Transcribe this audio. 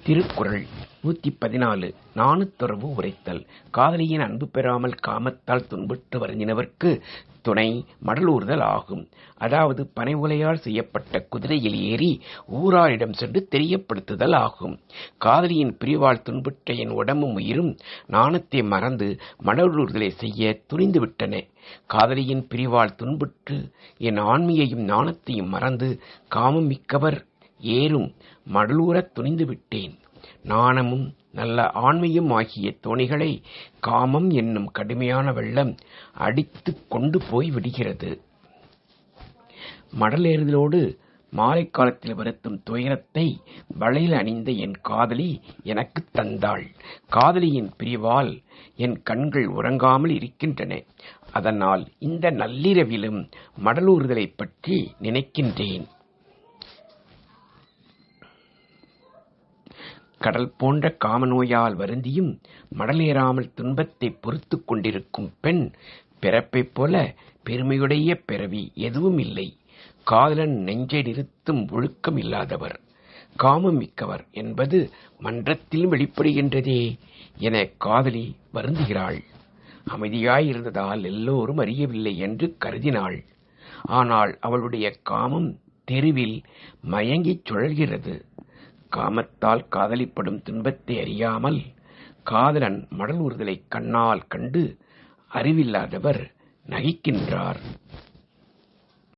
திருக்குறள் 114 நாணுத்துறவு உரைத்தல். காதலியின் அன்பு பெறாமல் காமத்தால் துன்புற்று வருந்தினவர்க்கு துணை மடலூர்தல் ஆகும். அதாவது பனை உலையால் செய்யப்பட்ட குதிரையில் ஏறி ஊராரிடம் சென்று தெரியப்படுத்துதல் ஆகும். காதலியின் பிரிவால் துன்புற்ற என் உடம்பும் உயிரும் நாணத்தை மறந்து மடலூர்தலை செய்ய துணிந்துவிட்டன. காதலியின் பிரிவால் துன்புற்று என் ஆண்மையையும் நாணத்தையும் மறந்து காமம் மிக்கவர் ஏறும் மடலூரத் துணிந்து விட்டேன். நாணமும் நல்ல ஆண்மையும் ஆகிய தோணிகளை காமம் என்னும் கடுமையான வெள்ளம் அடித்துக் கொண்டு போய் விடுகிறது. மடலேறுதலோடு மாலை காலத்தில் வருத்தும் துயரத்தை வளையல் அணிந்த என் காதலி எனக்குத் தந்தாள். காதலியின் பிரிவால் என் கண்கள் உறங்காமல் இருக்கின்றன. அதனால் இந்த நள்ளிரவிலும் மடலூறுதலை பற்றி நினைக்கின்றேன். கடல் போன்ற காமநோயால் வருந்தியும் மடலேறாமல் துன்பத்தை பொறுத்து கொண்டிருக்கும் பெண் பிறப்பைப் போல பெருமையுடைய பிறவி எதுவும் இல்லை. காதலன் நெஞ்சை நிறுத்தும் ஒழுக்கம் இல்லாதவர், காமம் மிக்கவர் என்பது மன்றத்திலும் வெளிப்படுகின்றதே என காதலி வருந்துகிறாள். அமைதியாயிருந்ததால் எல்லோரும் அறியவில்லை என்று கருதினாள். ஆனால் அவளுடைய காமம் தெருவில் மயங்கிச் சுழல்கிறது. காமத்தால் காதலிப்படும் துன்பத்தை அறியாமல் காதலன் மடலூறுதலை கண்ணால் கண்டு அறிவில்லாதவர் நகைக்கின்றார்.